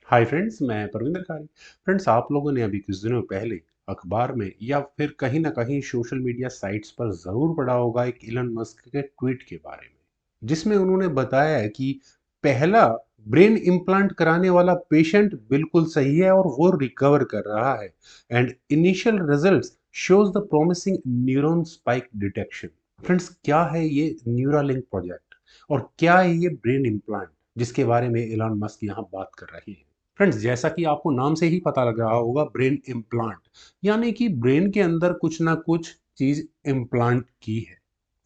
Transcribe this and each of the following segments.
Hi friends, मैं परविंदर खारी। Friends, आप लोगों ने अभी कुछ दिनों पहले अखबार में या फिर कहीं ना कहीं सोशल मीडिया साइट्स पर ज़रूर पढ़ा होगा एक इलन मस्क के ट्वीट के बारे में, जिसमें उन्होंने बताया है कि पहला ब्रेन इम्प्लांट कराने वाला पेशेंट बिल्कुल सही है और वो रिकवर कर रहा है। And initial results shows the promising neuron spike detection. Friends, क्या है ये न्यूरालिंक प्रोजेक्ट और क्या है ये ब्रेन इम्प्लांट जिसके बारे में इलॉन मस्क यहाँ बात कर रहे हैं? फ्रेंड्स, जैसा कि आपको नाम से ही पता लग रहा होगा, ब्रेन इम्प्लांट यानी कि ब्रेन के अंदर कुछ ना कुछ चीज इम्प्लांट की है।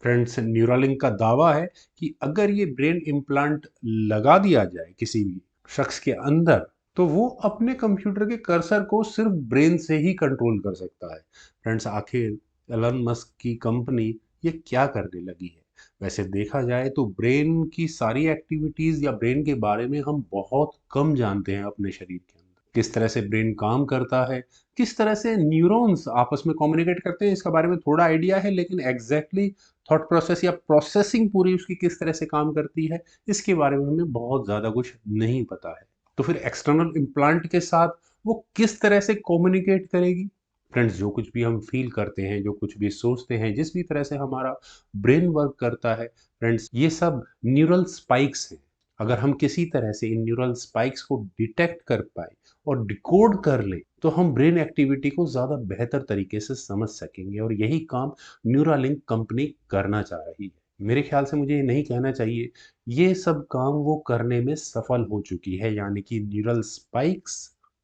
फ्रेंड्स, न्यूरालिंक का दावा है कि अगर ये ब्रेन इम्प्लांट लगा दिया जाए किसी भी शख्स के अंदर, तो वो अपने कंप्यूटर के कर्सर को सिर्फ ब्रेन से ही कंट्रोल कर सकता है। फ्रेंड्स, आखिर एलन मस्क की कंपनी ये क्या करने लगी है? वैसे देखा जाए तो ब्रेन की सारी एक्टिविटीज या ब्रेन के बारे में हम बहुत कम जानते हैं अपने शरीर के अंदर। किस तरह से ब्रेन काम करता है, किस तरह से न्यूरॉन्स आपस में कम्युनिकेट करते हैं, इसके बारे में थोड़ा आइडिया है, लेकिन एग्जैक्टली थॉट प्रोसेस या प्रोसेसिंग पूरी उसकी किस तरह से काम करती है, इसके बारे में हमें बहुत ज़्यादा कुछ नहीं पता है। तो फिर एक्सटर्नल इम्प्लांट के साथ वो किस तरह से कम्युनिकेट करेगी? फ्रेंड्स, जो कुछ भी हम फील करते हैं, जो कुछ भी सोचते हैं, जिस भी तरह से हमारा ब्रेन वर्क करता है, फ्रेंड्स, ये सब न्यूरल स्पाइक्स हैं। अगर हम किसी तरह से इन न्यूरल स्पाइक्स को डिटेक्ट कर पाए और डिकोड कर ले, तो हम ब्रेन एक्टिविटी को ज़्यादा बेहतर तरीके से समझ सकेंगे, और यही काम न्यूरालिंक कंपनी करना चाह रही है। मेरे ख्याल से मुझे ये नहीं कहना चाहिए, ये सब काम वो करने में सफल हो चुकी है, यानी कि न्यूरल स्पाइक्स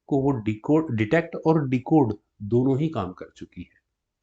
को वो डिकोड डिटेक्ट और डिकोड दोनों ही काम कर चुकी है।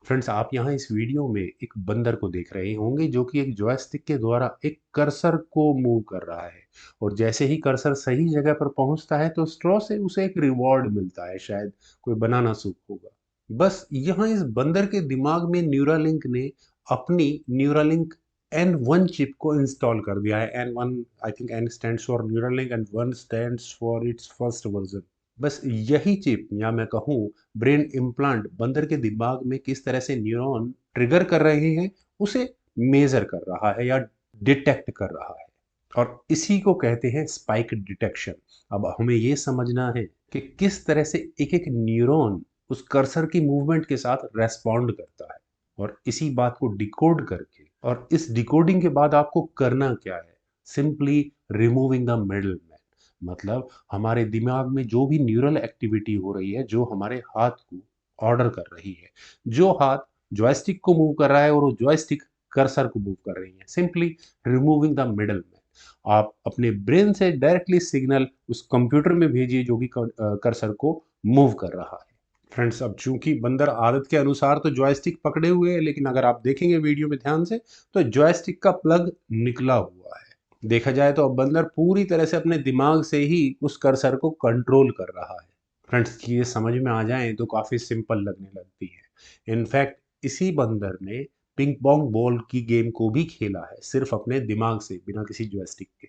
फ्रेंड्स, आप यहाँ इस वीडियो में एक बंदर को देख रहे होंगे जो कि एक जॉयस्टिक के द्वारा एक कर्सर को मूव कर रहा है, और जैसे ही कर्सर सही जगह पर पहुंचता है तो स्ट्रॉ से उसे एक रिवॉर्ड मिलता है, शायद कोई बनाना सूप होगा। बस यहाँ इस बंदर के दिमाग में न्यूरालिंक ने अपनी न्यूरालिंक N1 चिप को इंस्टॉल कर दिया है। N1, I think N stands for Neuralink and 1 stands for its first version. बस यही चिप, या मैं कहूँ ब्रेन इम्प्लांट, बंदर के दिमाग में किस तरह से न्यूरॉन ट्रिगर कर रहे हैं उसे मेजर कर रहा है या डिटेक्ट कर रहा है, और इसी को कहते हैं स्पाइक डिटेक्शन। अब हमें ये समझना है कि किस तरह से एक एक न्यूरॉन उस कर्सर की मूवमेंट के साथ रेस्पॉन्ड करता है, और इसी बात को डिकोड करके, और इस डिकोडिंग के बाद आपको करना क्या है? सिंपली रिमूविंग द मिडल, मतलब हमारे दिमाग में जो भी न्यूरल एक्टिविटी हो रही है, जो हमारे हाथ को ऑर्डर कर रही है, जो हाथ जॉयस्टिक को मूव कर रहा है और वो जॉयस्टिक कर्सर को मूव कर रही है, simply removing the middle man. आप अपने ब्रेन से डायरेक्टली सिग्नल उस कंप्यूटर में भेजिए जो कि कर्सर को मूव कर रहा है। फ्रेंड्स, अब चूंकि बंदर आदत के अनुसार तो जॉयस्टिक पकड़े हुए है, लेकिन अगर आप देखेंगे वीडियो में ध्यान से, तो जॉयस्टिक का प्लग निकला हुआ है। देखा जाए तो अब बंदर पूरी तरह से अपने दिमाग से ही उस कर्सर को कंट्रोल कर रहा है। फ्रेंड्स, ये समझ में आ जाए तो काफ़ी सिंपल लगने लगती है। इनफैक्ट इसी बंदर ने पिंग पोंग बॉल की गेम को भी खेला है, सिर्फ अपने दिमाग से, बिना किसी जॉयस्टिक के।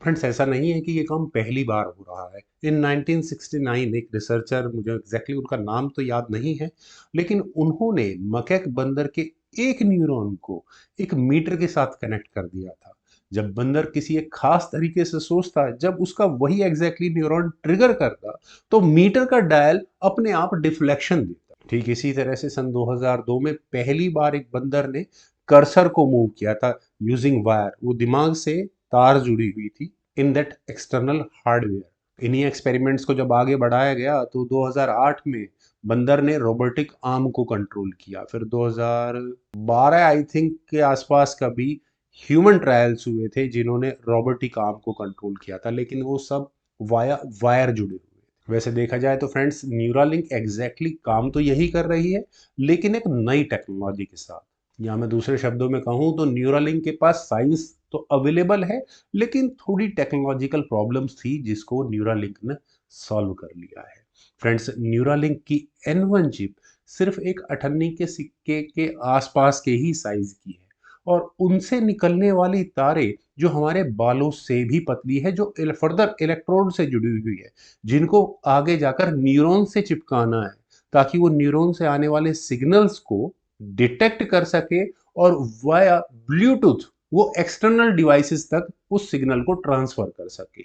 फ्रेंड्स, ऐसा नहीं है कि ये काम पहली बार हो रहा है। इन 1969 एक रिसर्चर, मुझे एग्जैक्टली उनका नाम तो याद नहीं है, लेकिन उन्होंने मकैक बंदर के एक न्यूरॉन को एक मीटर के साथ कनेक्ट कर दिया था। जब बंदर किसी एक खास तरीके से सोचता, जब उसका वही एग्जैक्टली न्यूरॉन ट्रिगर करता, तो मीटर का डायल अपने आप डिफ्लेक्शन देता। ठीक इसी तरह से सन 2002 में पहली बार एक बंदर ने कर्सर को मूव किया था यूजिंग वायर। वो दिमाग से तार जुड़ी हुई थी इन दैट एक्सटर्नल हार्डवेयर। इन्हीं एक्सपेरिमेंट्स को जब आगे बढ़ाया गया तो 2008 में बंदर ने रोबोटिक आर्म को कंट्रोल किया। फिर 2012 आई थिंक के आसपास का भी ह्यूमन ट्रायल्स हुए थे जिन्होंने रोबोटिक आर्म को कंट्रोल किया था, लेकिन वो सब वाया वायर जुड़े हुए। वैसे देखा जाए तो फ्रेंड्स, न्यूरालिंक एग्जैक्टली काम तो यही कर रही है, लेकिन एक नई टेक्नोलॉजी के साथ। या मैं दूसरे शब्दों में कहूँ तो न्यूरालिंक के पास साइंस तो अवेलेबल है, लेकिन थोड़ी टेक्नोलॉजिकल प्रॉब्लम्स थी जिसको न्यूरालिंक ने सॉल्व कर लिया है। फ्रेंड्स, न्यूरालिंक की N1 चिप सिर्फ एक अठन्नी के सिक्के के आसपास के ही साइज की है, और उनसे निकलने वाली तारें जो हमारे बालों से भी पतली है, जो फर्दर इलेक्ट्रोड से जुड़ी हुई है, जिनको आगे जाकर न्यूरॉन से चिपकाना है, ताकि वो न्यूरॉन से आने वाले सिग्नल्स को डिटेक्ट कर सके और वाया ब्लूटूथ वो एक्सटर्नल डिवाइसेस तक उस सिग्नल को ट्रांसफर कर सके।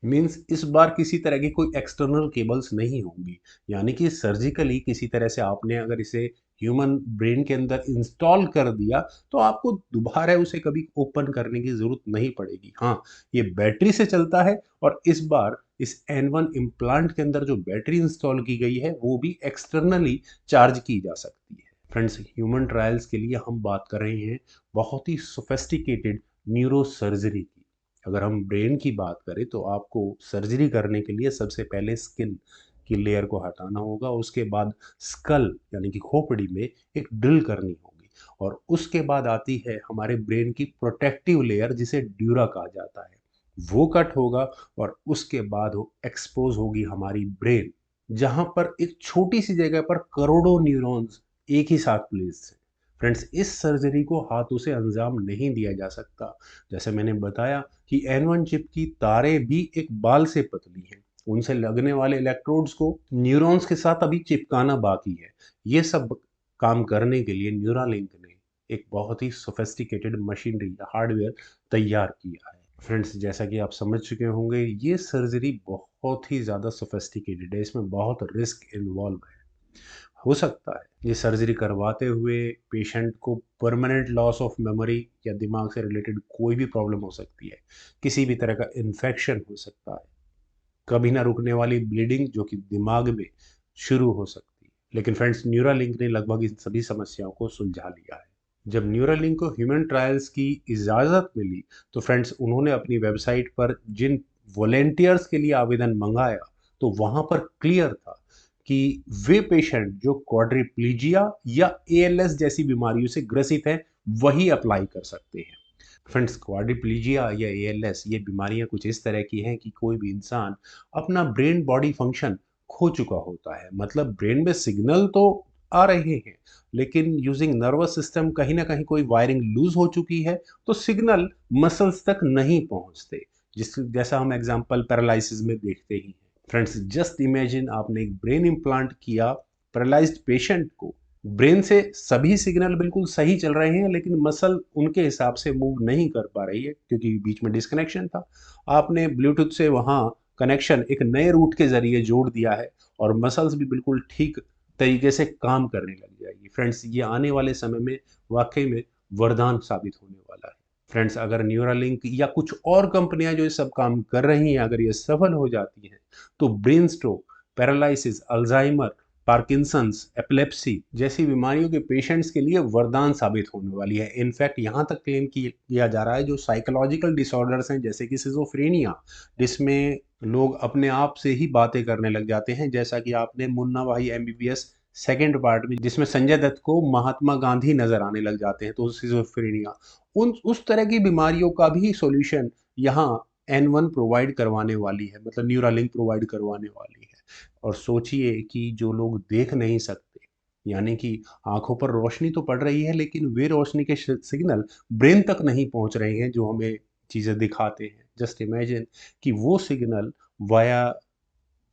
मीन्स इस बार किसी तरह की कोई एक्सटर्नल केबल्स नहीं होंगी, यानी कि सर्जिकली किसी तरह से आपने अगर इसे ह्यूमन ब्रेन के अंदर इंस्टॉल कर दिया तो आपको दोबारा उसे कभी ओपन करने की ज़रूरत नहीं पड़ेगी। हाँ, ये बैटरी से चलता है और इस बार इस N1 इम्प्लांट के अंदर जो बैटरी इंस्टॉल की गई है वो भी एक्सटर्नली चार्ज की जा सकती है। फ्रेंड्स, ह्यूमन ट्रायल्स के लिए हम बात कर रहे हैं बहुत ही सोफेस्टिकेटेड न्यूरो सर्जरी की। अगर हम ब्रेन की बात करें तो आपको सर्जरी करने के लिए सबसे पहले स्किन की लेयर को हटाना होगा, उसके बाद स्कल यानी कि खोपड़ी में एक ड्रिल करनी होगी और उसके बाद आती है हमारे ब्रेन की प्रोटेक्टिव लेयर जिसे ड्यूरा कहा जाता है, वो कट होगा और उसके बाद वो एक्सपोज होगी हमारी ब्रेन, जहां पर एक छोटी सी जगह पर करोड़ों न्यूरॉन्स एक ही साथ प्लेस है। फ्रेंड्स, इस सर्जरी को हाथों से अंजाम नहीं दिया जा सकता। जैसे मैंने बताया कि N1 चिप की तारें भी एक बाल से पतली हैं, उनसे लगने वाले इलेक्ट्रोड्स को न्यूरॉन्स के साथ अभी चिपकाना बाकी है। ये सब काम करने के लिए न्यूरालिंक ने एक बहुत ही सोफेस्टिकेटेड मशीनरी या हार्डवेयर तैयार किया है। फ्रेंड्स, जैसा कि आप समझ चुके होंगे, ये सर्जरी बहुत ही ज़्यादा सोफेस्टिकेटेड है, इसमें बहुत रिस्क इन्वॉल्व है। हो सकता है ये सर्जरी करवाते हुए पेशेंट को परमानेंट लॉस ऑफ मेमोरी या दिमाग से रिलेटेड कोई भी प्रॉब्लम हो सकती है, किसी भी तरह का इन्फेक्शन हो सकता है, कभी ना रुकने वाली ब्लीडिंग जो कि दिमाग में शुरू हो सकती है। लेकिन फ्रेंड्स, न्यूरालिंक ने लगभग इन सभी समस्याओं को सुलझा लिया है। जब न्यूरालिंक को ह्यूमन ट्रायल्स की इजाज़त मिली तो फ्रेंड्स उन्होंने अपनी वेबसाइट पर जिन वॉलेंटियर्स के लिए आवेदन मंगाया तो वहाँ पर क्लियर था कि वे पेशेंट जो क्वाड्रिप्लीजिया या एएलएस जैसी बीमारियों से ग्रसित हैं वही अप्लाई कर सकते हैं। फ्रेंड्स, क्वाड्रिप्लीजिया या एएलएस ये बीमारियां कुछ इस तरह की हैं कि कोई भी इंसान अपना ब्रेन बॉडी फंक्शन खो चुका होता है, मतलब ब्रेन में सिग्नल तो आ रहे हैं लेकिन यूजिंग नर्वस सिस्टम कहीं ना कहीं कोई वायरिंग लूज हो चुकी है तो सिग्नल मसल्स तक नहीं पहुंचते, जिस जैसा हम एग्जांपल पैरालिसिस में देखते ही हैं। फ्रेंड्स, जस्ट इमेजिन आपने एक ब्रेन इम्प्लांट किया पैरालाइज्ड पेशेंट को, ब्रेन से सभी सिग्नल बिल्कुल सही चल रहे हैं लेकिन मसल उनके हिसाब से मूव नहीं कर पा रही है क्योंकि बीच में डिस्कनेक्शन था। आपने ब्लूटूथ से वहाँ कनेक्शन एक नए रूट के जरिए जोड़ दिया है और मसल्स भी बिल्कुल ठीक तरीके से काम करने लग जाएगी। फ्रेंड्स, ये आने वाले समय में वाकई में वरदान साबित होने वाला है। फ्रेंड्स, अगर न्यूरालिंक या कुछ और कंपनियां जो ये सब काम कर रही हैं अगर ये सफल हो जाती हैं तो brain stroke, paralysis, Alzheimer, Parkinson's, epilepsy जैसी बीमारियों के पेशेंट्स के लिए वरदान साबित होने वाली है। इनफैक्ट यहाँ तक क्लेम किया जा रहा है जो साइकोलॉजिकल डिसऑर्डर्स हैं जैसे कि सिजोफ्रेनिया, जिसमें लोग अपने आप से ही बातें करने लग जाते हैं, जैसा कि आपने मुन्ना भाई एमबीबीएस सेकेंड पार्ट में जिसमें संजय दत्त को महात्मा गांधी नजर आने लग जाते हैं, तो सिजोफ्रेनिया उन उस तरह की बीमारियों का भी सॉल्यूशन यहाँ N1 प्रोवाइड करवाने वाली है, मतलब न्यूरालिंक प्रोवाइड करवाने वाली है। और सोचिए कि जो लोग देख नहीं सकते, यानी कि आंखों पर रोशनी तो पड़ रही है लेकिन वे रोशनी के सिग्नल ब्रेन तक नहीं पहुंच रहे हैं जो हमें चीज़ें दिखाते हैं। जस्ट इमेजिन कि वो सिग्नल वाया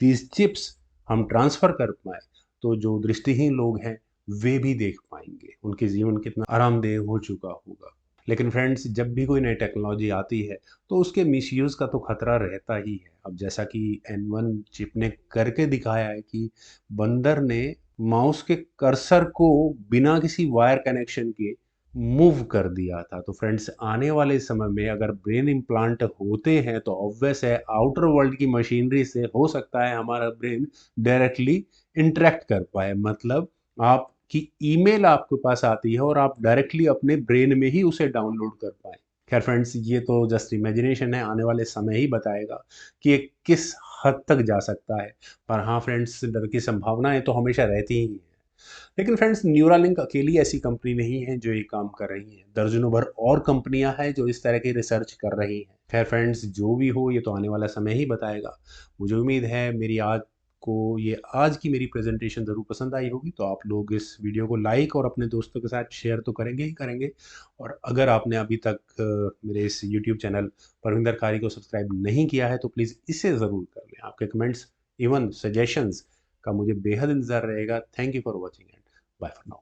दीज चिप्स हम ट्रांसफ़र कर पाए तो जो दृष्टिहीन लोग हैं वे भी देख पाएंगे, उनके जीवन कितना आरामदेह हो चुका होगा। लेकिन फ्रेंड्स, जब भी कोई नई टेक्नोलॉजी आती है तो उसके मिसयूज़ का तो खतरा रहता ही है। अब जैसा कि N1 चिप ने करके दिखाया है कि बंदर ने माउस के कर्सर को बिना किसी वायर कनेक्शन के मूव कर दिया था। तो फ्रेंड्स, आने वाले समय में अगर ब्रेन इम्प्लांट होते हैं तो ऑब्वियस है आउटर वर्ल्ड की मशीनरी से हो सकता है हमारा ब्रेन डायरेक्टली इंटरेक्ट कर पाए, मतलब आपकी ईमेल आपके पास आती है और आप डायरेक्टली अपने ब्रेन में ही उसे डाउनलोड कर पाए। खैर फ्रेंड्स, ये तो जस्ट इमेजिनेशन है, आने वाले समय ही बताएगा कि ये किस हद तक जा सकता है। पर हाँ फ्रेंड्स, डर की संभावनाएं तो हमेशा रहती ही हैं। लेकिन फ्रेंड्स, न्यूरालिंक अकेली ऐसी कंपनी नहीं है जो ये काम कर रही है, दर्जनों भर और कंपनियां हैं जो इस तरह की रिसर्च कर रही हैं। खैर फ्रेंड्स, जो भी हो ये तो आने वाला समय ही बताएगा। मुझे उम्मीद है आज की मेरी प्रेजेंटेशन ज़रूर पसंद आई होगी, तो आप लोग इस वीडियो को लाइक और अपने दोस्तों के साथ शेयर तो करेंगे ही करेंगे। और अगर आपने अभी तक मेरे इस यूट्यूब चैनल परविंदर कारी को सब्सक्राइब नहीं किया है तो प्लीज़ इसे ज़रूर कर लें। आपके कमेंट्स इवन सजेशंस का मुझे बेहद इंतज़ार रहेगा। Thank you for watching and bye for now.